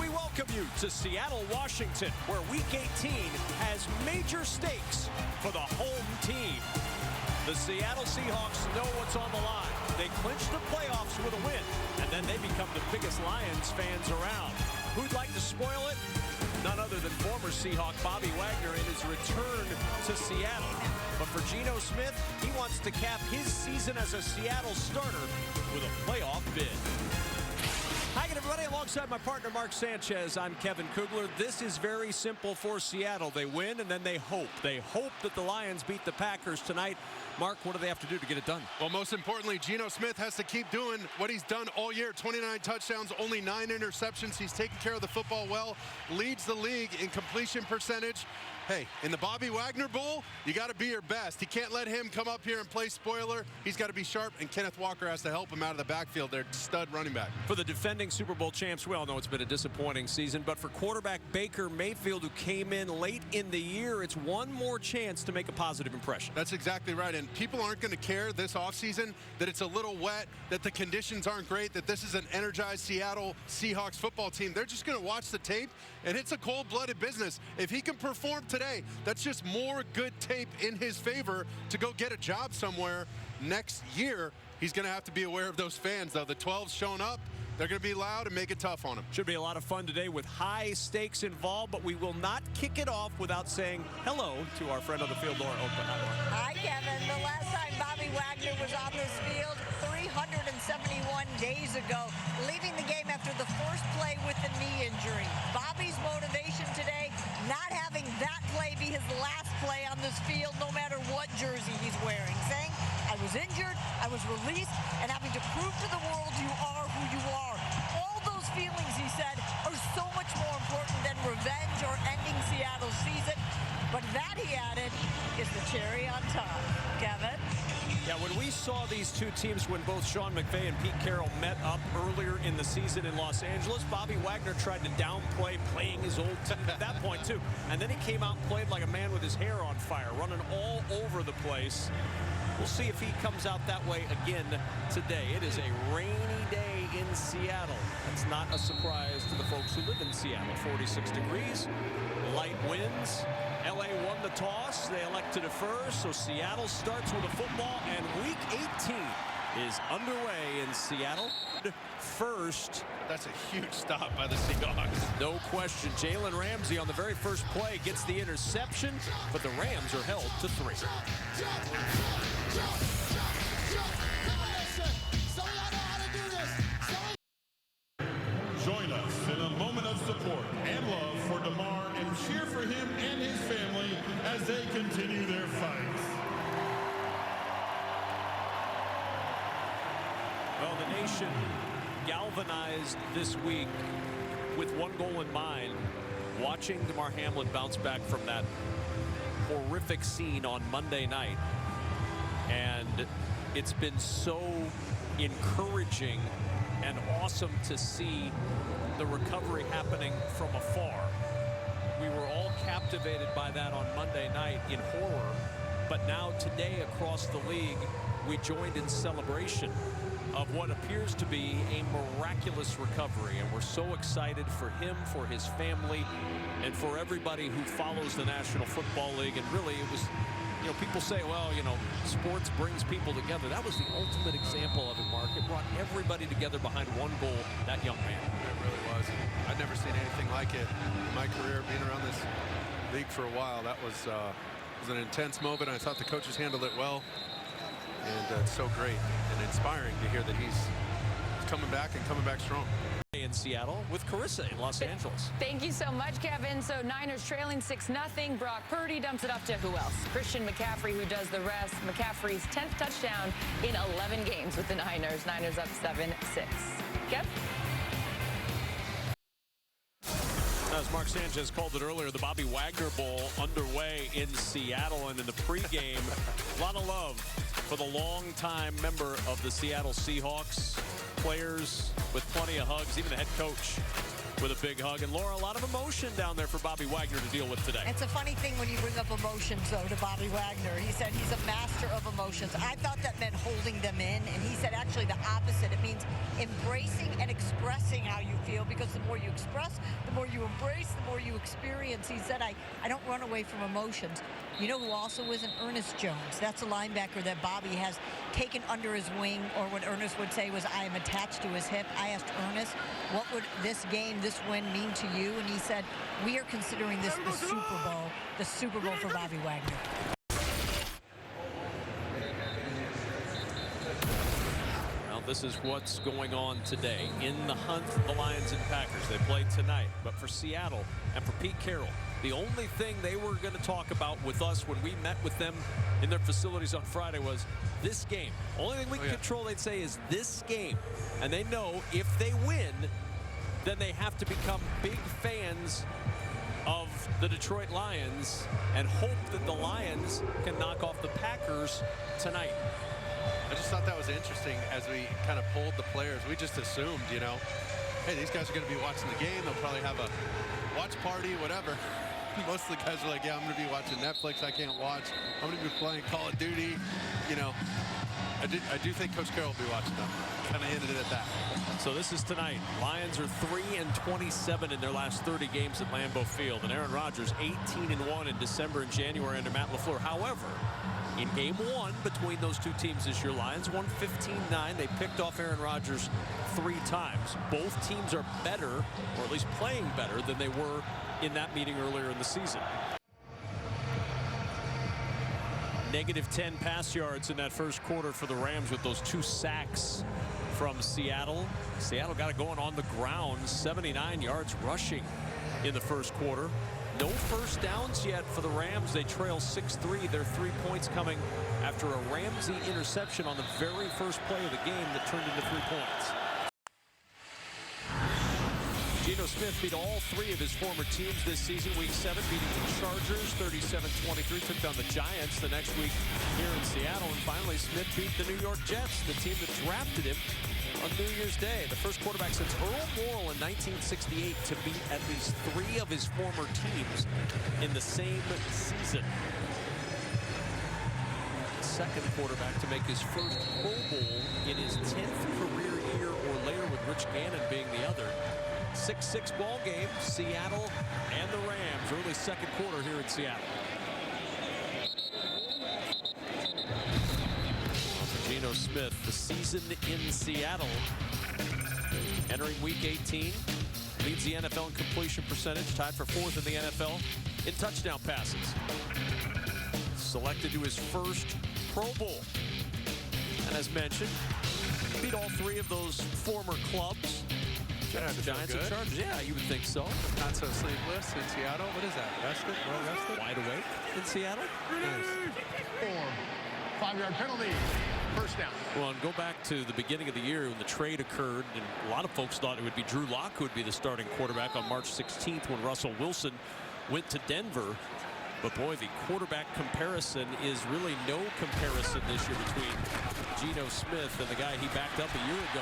we welcome you to Seattle, Washington, where Week 18 has major stakes for the home team. The Seattle Seahawks know what's on the line. They clinch the playoffs with a win, and then they become the biggest Lions fans around. Who'd like to spoil it? None other than former Seahawk Bobby Wagner in his return to Seattle. But for Geno Smith, he wants to cap his season as a Seattle starter with a playoff bid. Hi again, everybody. Alongside my partner, Mark Sanchez, I'm Kevin Kugler. This is very simple for Seattle. They win, and then they hope. They hope that the Lions beat the Packers tonight. Mark, what do they have to do to get it done? Well, most importantly, Geno Smith has to keep doing what he's done all year. 29 touchdowns, only 9 interceptions. He's taking care of the football well, leads the league in completion percentage. Hey, in the Bobby Wagner Bowl, you got to be your best. He can't let him come up here and play spoiler. He's got to be sharp, and Kenneth Walker has to help him out of the backfield. They're stud running back. For the defending Super Bowl champs, we all know it's been a disappointing season, but for quarterback Baker Mayfield, who came in late in the year, it's one more chance to make a positive impression. That's exactly right, and people aren't going to care this offseason that it's a little wet, that the conditions aren't great, that this is an energized Seattle Seahawks football team. They're just going to watch the tape, and it's a cold-blooded business. If he can perform today, that's just more good tape in his favor to go get a job somewhere next year. He's going to have to be aware of those fans, though. The 12's showing up. They're going to be loud and make it tough on him. Should be a lot of fun today with high stakes involved, but we will not kick it off without saying hello to our friend on the field, Laura Oakland. Hi, Kevin. The last time Bobby Wagner was on this field, 371 days ago, leaving the game after the first play with a knee injury. Bobby's motivation today, not having that play be his last play on this field, no matter what jersey he's wearing, saying, I was injured, I was released, and having to prove to the world you are who you are. All those feelings, he said, are so much more important than revenge or ending Seattle's season. But that, he added, is the cherry on top. Kevin? Yeah, when we saw these two teams when both Sean McVay and Pete Carroll met up earlier in the season in Los Angeles, Bobby Wagner tried to downplay playing his old team at that point, too. And then he came out and played like a man with his hair on fire, running all over the place. We'll see if he comes out that way again today. It is a rainy day in Seattle. That's not a surprise to the folks who live in Seattle. 46 degrees, light winds. LA won the toss. They elect to defer, so Seattle starts with a football, and Week 18 is underway in Seattle. First. That's a huge stop by the Seahawks. No question. Jalen Ramsey on the very first play gets the interception, but the Rams are held to 3. Join us in a moment of support and love for DeMar and cheer for him and his family as they continue their fight. Well, the nation galvanized this week with one goal in mind, watching DeMar Hamlin bounce back from that horrific scene on Monday night. And it's been so encouraging and awesome to see the recovery happening from afar. We were all captivated by that on Monday night in horror, but now today across the league, we joined in celebration of what appears to be a miraculous recovery, and we're so excited for him, for his family, and for everybody who follows the National Football League. And really, it was, you know, people say, well, you know, sports brings people together. That was the ultimate example of it, Mark. It brought everybody together behind one goal, that young man. It really was. I've never seen anything like it in my career, being around this league for a while. That was an intense moment. I thought the coaches handled it well. And it's so great and inspiring to hear that he's coming back and coming back strong. In Seattle with Carissa in Los Angeles. Thank you so much, Kevin. So Niners trailing 6-0. Brock Purdy dumps it off to who else? Christian McCaffrey, who does the rest. McCaffrey's 10th touchdown in 11 games with the Niners. Niners up 7-6. Kev? As Mark Sanchez called it earlier, the Bobby Wagner Bowl underway in Seattle, and in the pregame, a lot of love for the longtime member of the Seattle Seahawks. Players with plenty of hugs, even the head coach with a big hug. And Laura, a lot of emotion down there for Bobby Wagner to deal with today. It's a funny thing when you bring up emotions, though, to Bobby Wagner. He said he's a master of emotions. I thought that meant holding them in, and he said actually actually the opposite. It means embracing and expressing how you feel, because the more you express, the more you embrace, the more you experience. He said, I don't run away from emotions. You know who also isn't? Ernest Jones. That's a linebacker that Bobby has taken under his wing, or what Ernest would say was, I am attached to his hip. I asked Ernest, what would this game, this win mean to you? And he said, we are considering this the Super Bowl for Bobby Wagner. This is what's going on today in the hunt for the Lions and Packers. They play tonight, but for Seattle and for Pete Carroll, the only thing they were going to talk about with us when we met with them in their facilities on Friday was this game. Only thing we can control, they'd say, is this game. And they know if they win, then they have to become big fans of the Detroit Lions and hope that the Lions can knock off the Packers tonight. I just thought that was interesting as we kind of polled the players. We just assumed, you know, hey, these guys are going to be watching the game. They'll probably have a watch party, whatever. Most of the guys are like, yeah, I'm going to be watching Netflix. I can't watch. I'm going to be playing Call of Duty. You know, I do think Coach Carroll will be watching them. Kind of hinted it at that. So this is tonight. Lions are 3-27 in their last 30 games at Lambeau Field. And Aaron Rodgers 18-1 in December and January under Matt LaFleur. However, in game one between those two teams this year, Lions won 15-9. They picked off Aaron Rodgers 3 times. Both teams are better, or at least playing better, than they were in that meeting earlier in the season. -10 pass yards in that first quarter for the Rams with those 2 sacks from Seattle. Seattle got it going on the ground, 79 yards rushing in the first quarter. No first downs yet for the Rams. They trail 6-3. Their 3 points coming after a Ramsey interception on the very first play of the game that turned into 3 points. Geno Smith beat all 3 of his former teams this season. Week 7 beating the Chargers 37-23. Took down the Giants the next week here in Seattle. And finally, Smith beat the New York Jets, the team that drafted him on New Year's Day. The first quarterback since Earl Morrall in 1968 to beat at least 3 of his former teams in the same season. Second quarterback to make his first Pro Bowl in his 10th career year or later, with Rich Gannon being the other. 6-6 ball game, Seattle and the Rams. Early second quarter here in Seattle. Geno Smith, the season in Seattle, entering week 18, leads the NFL in completion percentage, tied for 4th in the NFL in touchdown passes. Selected to his first Pro Bowl. And as mentioned, beat all 3 of those former clubs. Giants and Chargers. Yeah, you would think so. Not so sleepless in Seattle. What is that? Rested? Well rested? Wide awake in Seattle. Nice. 5-yard penalty. First down. Well, and go back to the beginning of the year when the trade occurred, and a lot of folks thought it would be Drew Lock who would be the starting quarterback on March 16th when Russell Wilson went to Denver. But boy, the quarterback comparison is really no comparison this year between Geno Smith and the guy he backed up a year ago.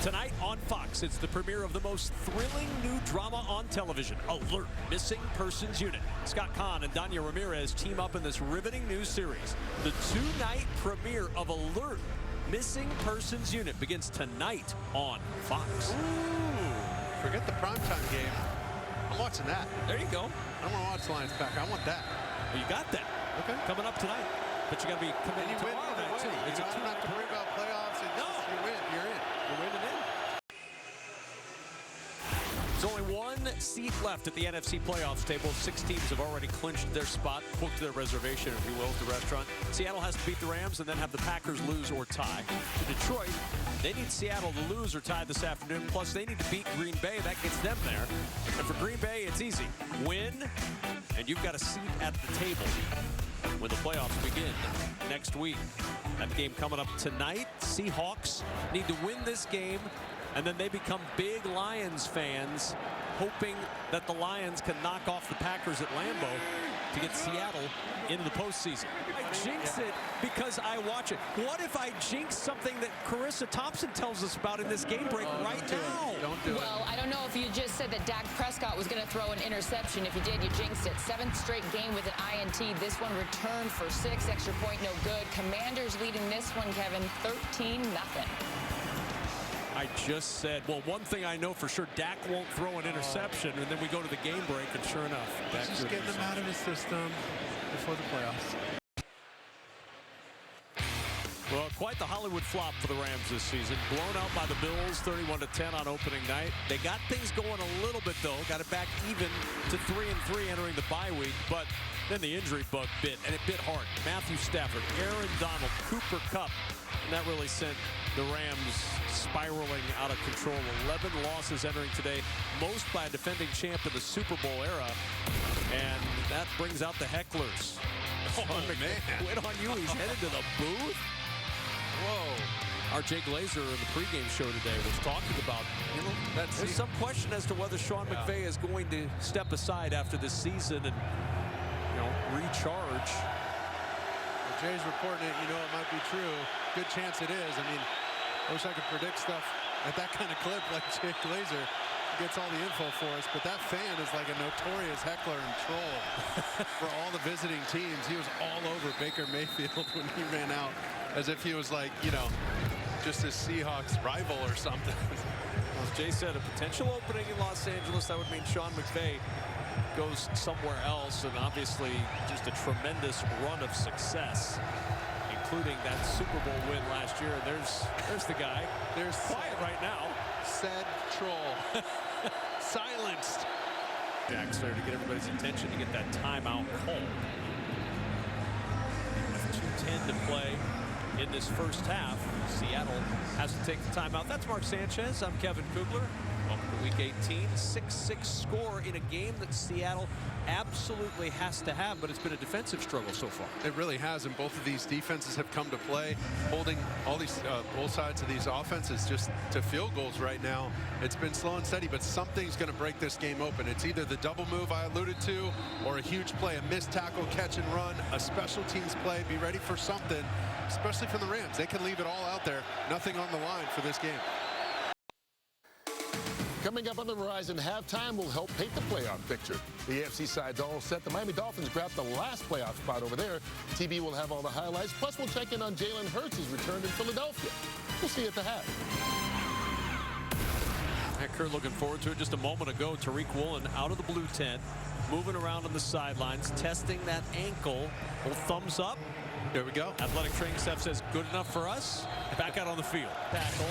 Tonight on Fox, it's the premiere of the most thrilling new drama on television, Alert, Missing Persons Unit. Scott Kahn and Danya Ramirez team up in this riveting new series. The 2-night premiere of Alert, Missing Persons Unit begins tonight on Fox. Ooh, forget the primetime game. I'm watching that. There you go. I don't want to watch Lions Packers. I want that. Well, you got that. Okay. Coming up tonight. But you got to be committed tomorrow night, too. It's a 2 night to worry about playoffs. No. You win. You're in. You're winning in. There's only 1 seat left at the NFC playoffs table. 6 teams have already clinched their spot, booked their reservation, if you will, at the restaurant. Seattle has to beat the Rams and then have the Packers lose or tie. To Detroit, they need Seattle to lose or tie this afternoon. Plus, they need to beat Green Bay. That gets them there. And for Green Bay, it's easy. Win, and you've got a seat at the table when the playoffs begin next week. That game coming up tonight. Seahawks need to win this game, and then they become big Lions fans, hoping that the Lions can knock off the Packers at Lambeau to get Seattle into the postseason. I jinx it because I watch it. What if I jinx something that Carissa Thompson tells us about in this game break right now? Don't do it. Well, I don't know if you just said that Dak Prescott was going to throw an interception. If you did, you jinxed it. 7th straight game with an INT. This one returned for 6. Extra point no good. Commanders leading this one, Kevin, 13-0. I just said, well, one thing I know for sure, Dak won't throw an interception, and then we go to the game break, and sure enough, Dak just getting them out of his system before the playoffs. Well, quite the Hollywood flop for the Rams this season. Blown out by the Bills, 31-10 on opening night. They got things going a little bit, though. Got it back even to 3-3 entering the bye week. But then the injury bug bit, and it bit hard. Matthew Stafford, Aaron Donald, Cooper Kupp. And that really sent the Rams spiraling out of control. 11 losses entering today, most by a defending champ in the Super Bowl era. And that brings out the hecklers. Oh, man. Quit on you. He's headed to the booth. Whoa. Our Jay Glazer in the pregame show today was talking about, there's some question as to whether Sean McVay is going to step aside after this season and, recharge. Well, Jay's reporting it. It might be true. Good chance it is. I mean, I wish I could predict stuff at that kind of clip like Jay Glazer. Gets all the info for us, but that fan is like a notorious heckler and troll for all the visiting teams. He was all over Baker Mayfield when he ran out, as if he was like, just a Seahawks rival or something. Well, as Jay said, a potential opening in Los Angeles, that would mean Sean McVay goes somewhere else, and obviously just a tremendous run of success, including that Super Bowl win last year. And there's the guy. There's quiet right now. Said troll. Silenced. Jack's there to get everybody's attention to get that timeout called. 2:10 to play in this first half. Seattle has to take the timeout. That's Mark Sanchez. I'm Kevin Kugler. Welcome to Week 18. 6-6 score in a game that Seattle absolutely has to have, but it's been a defensive struggle so far. It really has, and both of these defenses have come to play, holding all these both sides of these offenses just to field goals right now. It's been slow and steady, but something's going to break this game open. It's either the double move I alluded to, or a huge play, a missed tackle, catch and run, a special teams play. Be ready for something, especially from the Rams. They can leave it all out there. Nothing on the line for this game. Coming up on the horizon, halftime will help paint the playoff picture. The AFC side's all set. The Miami Dolphins grabbed the last playoff spot over there. TV will have all the highlights. Plus, we'll check in on Jalen Hurts' return in Philadelphia. We'll see you at the half. Kurt looking forward to it. Just a moment ago, Tariq Woolen out of the blue tent, moving around on the sidelines, testing that ankle. Little thumbs up. There we go. Athletic training staff says good enough for us. Back out on the field. Tackle.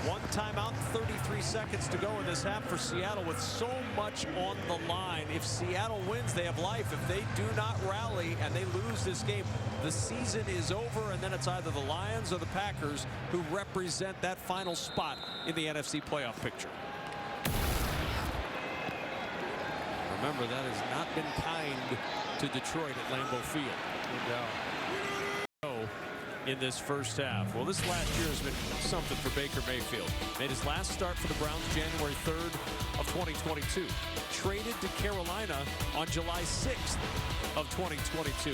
One timeout, 33 seconds to go in this half for Seattle with so much on the line. If Seattle wins, they have life. If they do not rally and they lose this game, the season is over, and then it's either the Lions or the Packers who represent that final spot in the NFC playoff picture. Remember, that has not been kind to Detroit at Lambeau Field. No doubt. In this first half. Well, this last year has been something for Baker Mayfield. Made his last start for the Browns January 3rd of 2022. Traded to Carolina on July 6th of 2022.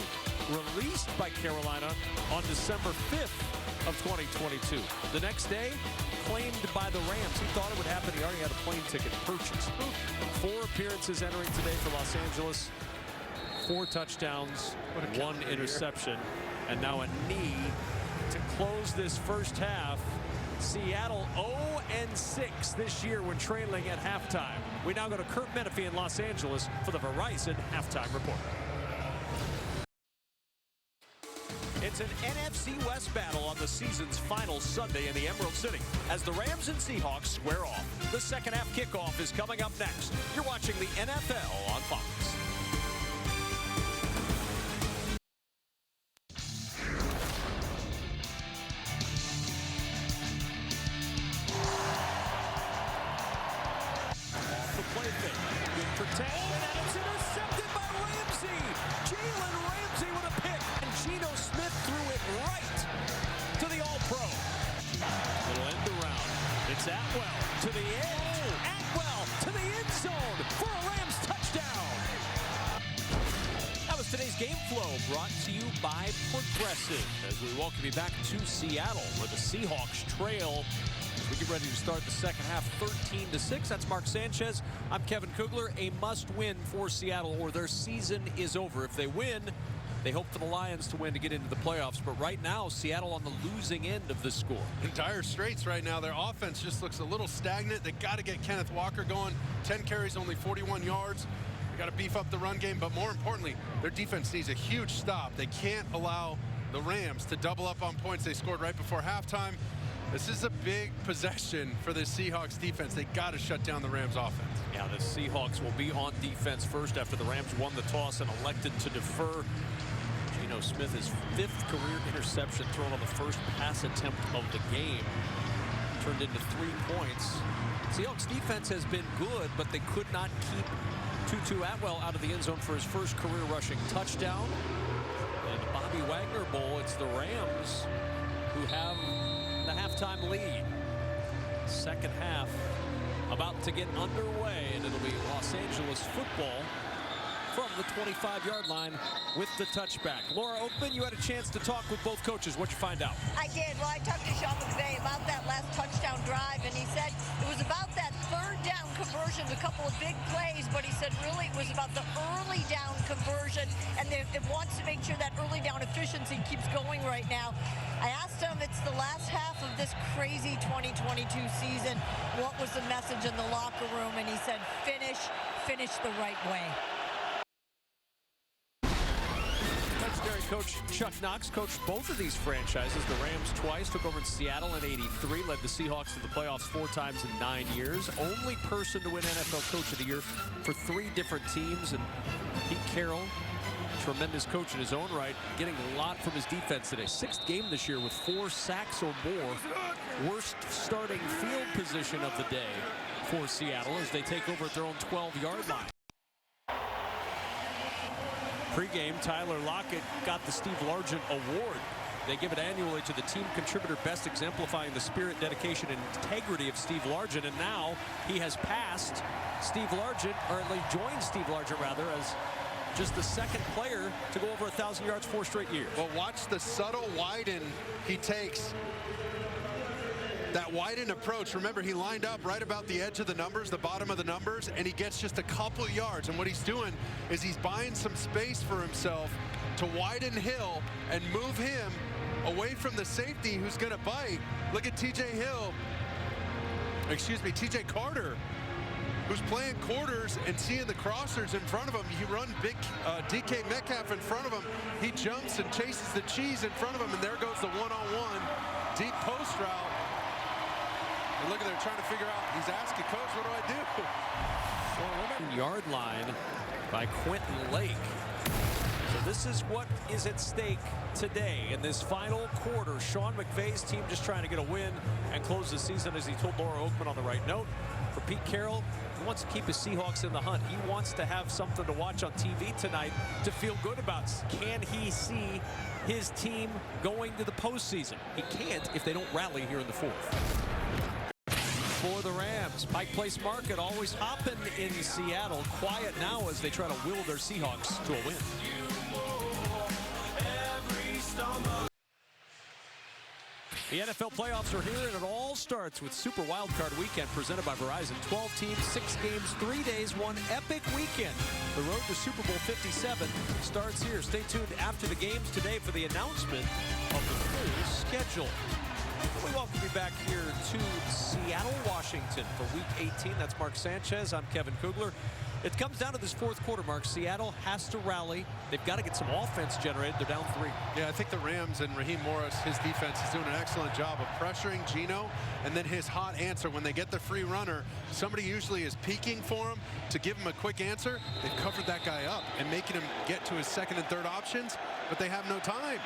Released by Carolina on December 5th of 2022. The next day, claimed by the Rams. He thought it would happen. He already had a plane ticket purchased. 4 appearances entering today for Los Angeles. 4 touchdowns, 1 interception. And now a knee to close this first half. Seattle 0-6 this year when trailing at halftime. We now go to Kurt Menefee in Los Angeles for the Verizon Halftime Report. It's an NFC West battle on the season's final Sunday in the Emerald City as the Rams and Seahawks square off. The second half kickoff is coming up next. You're watching the NFL on Fox. Brought to you by Progressive as we welcome you back to Seattle where the Seahawks trail We get ready to start the second half 13-6. That's Mark Sanchez. I'm Kevin Kugler. A must-win for Seattle or their season is over. If they win, they hope for the Lions to win to get into the playoffs. But right now, Seattle on the losing end of this score. In dire straits right now. Their offense just looks a little stagnant. They got to get Kenneth Walker going. 10 carries, only 41 yards. They got to beef up the run game. But more importantly, their defense needs a huge stop. They can't allow the Rams to double up on points they scored right before halftime. This is a big possession for the Seahawks defense. They got to shut down the Rams offense. Yeah, the Seahawks will be on defense first after the Rams won the toss and elected to defer. Geno Smith, his 5th career interception thrown on the first pass attempt of the game, turned into 3 points. Seahawks defense has been good, but they could not keep Tutu Atwell out of the end zone for his first career rushing touchdown. And the Bobby Wagner Bowl, it's the Rams who have the halftime lead. Second half about to get underway, and it'll be Los Angeles football from the 25-yard line with the touchback. Laura Oakman, you had a chance to talk with both coaches. What'd you find out? I did. Well, I talked to Sean McVay about that last touchdown drive, and he said it was about that third down conversion, a couple of big plays, but he said really it was about the early down conversion, and it wants to make sure that early down efficiency keeps going right now. I asked him, it's the last half of this crazy 2022 season, what was the message in the locker room, and he said finish the right way. Legendary coach Chuck Knox coached both of these franchises. The Rams twice, took over in Seattle in '83, led the Seahawks to the playoffs 4 times in 9 years. Only person to win NFL Coach of the Year for 3 different teams. And Pete Carroll, tremendous coach in his own right, getting a lot from his defense today. 6th game this year with 4 sacks or more. Worst starting field position of the day for Seattle as they take over at their own 12-yard line. Pre-game, Tyler Lockett got the Steve Largent Award. They give it annually to the team contributor best exemplifying the spirit, dedication, and integrity of Steve Largent. And now he has passed Steve Largent, or at least joined Steve Largent, rather, as just the 2nd player to go over 1,000 yards 4 straight years. Well, watch the subtle widen he takes. That widen approach, remember, he lined up right about the edge of the numbers, the bottom of the numbers, and he gets just a couple yards. And what he's doing is he's buying some space for himself to widen Hill and move him away from the safety who's going to bite. Look at TJ Carter, who's playing quarters and seeing the crossers in front of him. He runs big DK Metcalf in front of him. He jumps and chases the cheese in front of him, and there goes the one-on-one deep post route. And look at they're trying to figure out. He's asking, coach, what do I do? Yard line by Quentin Lake. So this is what is at stake today in this final quarter. Sean McVay's team just trying to get a win and close the season, as he told Laura Oakman on the right note. For Pete Carroll, he wants to keep his Seahawks in the hunt. He wants to have something to watch on TV tonight to feel good about. Can he see his team going to the postseason? He can't if they don't rally here in the 4th. For the Rams, Pike Place Market always hopping in Seattle. Quiet now as they try to will their Seahawks to a win. The NFL playoffs are here, and it all starts with Super Wildcard Weekend presented by Verizon. 12 teams, 6 games, 3 days, one epic weekend. The road to Super Bowl 57 starts here. Stay tuned after the games today for the announcement of the full schedule. We welcome you back here to Seattle, Washington for Week 18. That's Mark Sanchez. I'm Kevin Kugler. It comes down to this 4th quarter, Mark. Seattle has to rally. They've got to get some offense generated. They're down 3. Yeah, I think the Rams and Raheem Morris, his defense, is doing an excellent job of pressuring Geno, and then his hot answer when they get the free runner. Somebody usually is peeking for him to give him a quick answer. They've covered that guy up and making him get to his 2nd and 3rd options, but they have no time.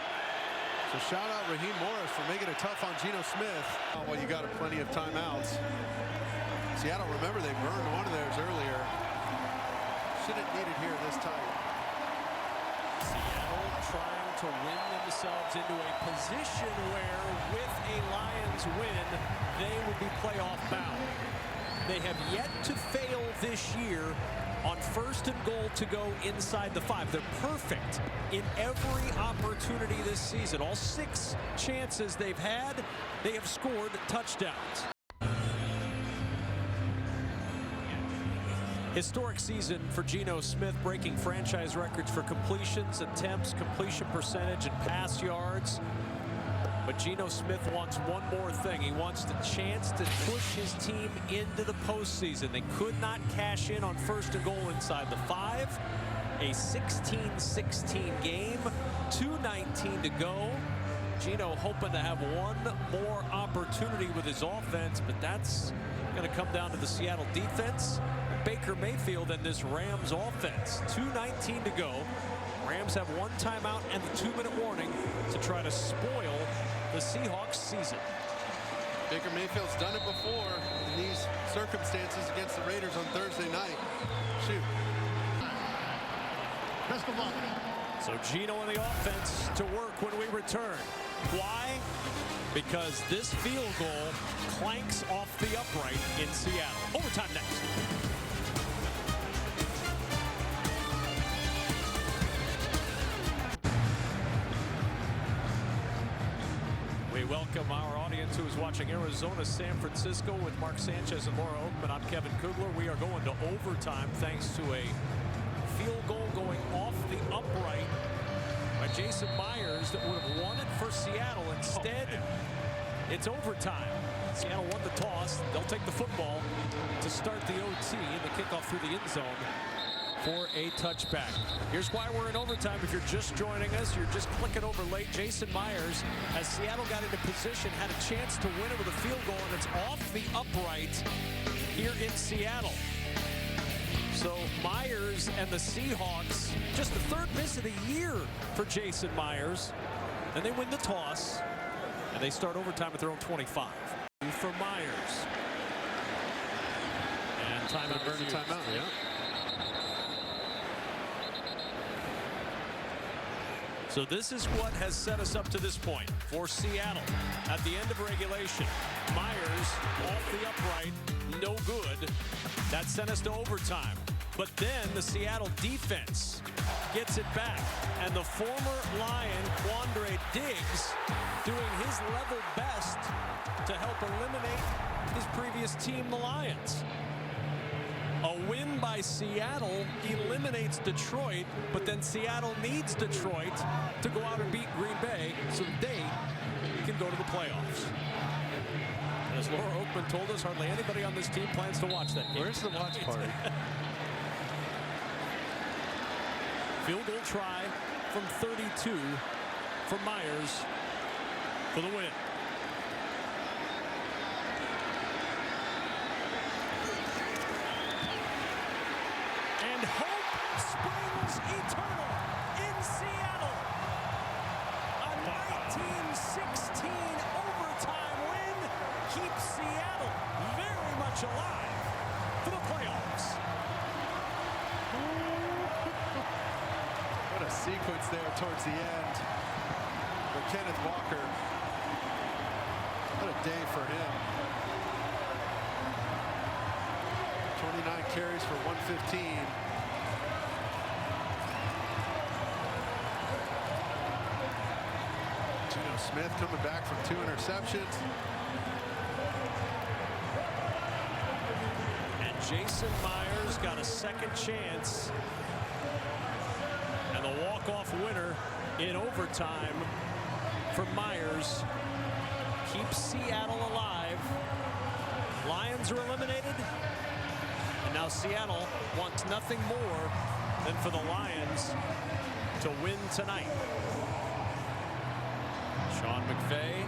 So shout out Raheem Morris for making it tough on Geno Smith. Well, you got plenty of timeouts. Seattle, remember, they burned one of theirs earlier. Shouldn't need it here this time. Seattle trying to win themselves into a position where, with a Lions win, they would be playoff bound. They have yet to fail this year on 1st and goal to go inside the 5. They're perfect in every opportunity this season. All 6 chances they've had, they have scored touchdowns. Historic season for Geno Smith, breaking franchise records for completions, attempts, completion percentage, and pass yards. But Geno Smith wants one more thing. He wants the chance to push his team into the postseason. They could not cash in on 1st and goal inside the 5. A 16-16 game, 2:19 to go. Geno hoping to have one more opportunity with his offense, but that's going to come down to the Seattle defense, Baker Mayfield, and this Rams offense. 2:19 to go. Rams have one timeout and the 2-minute warning to try to spoil the Seahawks season. Baker Mayfield's done it before in these circumstances against the Raiders on Thursday night. Shoot. Best of luck. So Geno and the offense to work when we return. Why? Because this field goal clanks off the upright in Seattle. Overtime next. We welcome our audience who is watching Arizona, San Francisco with Mark Sanchez and Laura Oakman. I'm Kevin Kugler. We are going to overtime thanks to a field goal going off the upright by Jason Myers that would have won it for Seattle. Instead, it's overtime. Seattle won the toss. They'll take the football to start the OT and the kickoff through the end zone for a touchback. Here's why we're in overtime. If you're just joining us, you're just clicking over late. Jason Myers, as Seattle got into position, had a chance to win it with a field goal, and it's off the upright here in Seattle. So Myers and the Seahawks, just the 3rd miss of the year for Jason Myers. And they win the toss, and they start overtime at their own 25. For Myers. And time to burn a timeout, yeah. So this is what has set us up to this point for Seattle. At the end of regulation, Myers off the upright, no good. That sent us to overtime. But then the Seattle defense gets it back. And the former Lion, Quandre Diggs, doing his level best to help eliminate his previous team, the Lions. A win by Seattle eliminates Detroit, but then Seattle needs Detroit to go out and beat Green Bay so that they can go to the playoffs. And as Laura Oakman told us, hardly anybody on this team plans to watch that game. Where's the watch party? Field goal try from 32 for Myers for the win. And hope springs eternal in Seattle. A 1916 overtime win keeps Seattle very much alive for the playoffs. What a sequence there towards the end for Kenneth Walker. What a day for him. 29 carries for 115. Geno Smith coming back from 2 interceptions. And Jason Myers got a second chance. And the walk-off winner in overtime for Myers keeps Seattle alive. Lions are eliminated. And now Seattle wants nothing more than for the Lions to win tonight. Sean McVay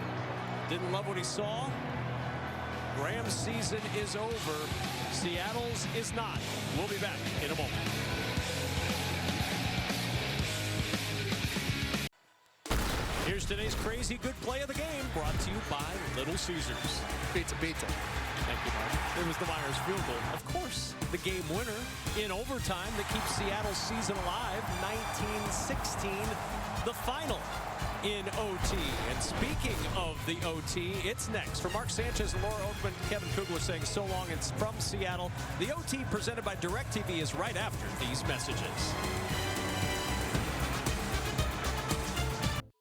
didn't love what he saw. Rams season is over. Seattle's is not. We'll be back in a moment. Here's today's crazy good play of the game, brought to you by Little Caesars. Pizza. Thank you, Mark. It was the Myers field goal. Of course, the game winner in overtime that keeps Seattle's season alive. 1916, the final in OT. And speaking of the OT, it's next. For Mark Sanchez and Laura Oakman, Kevin Kugler saying so long. It's from Seattle. The OT presented by DirecTV is right after these messages.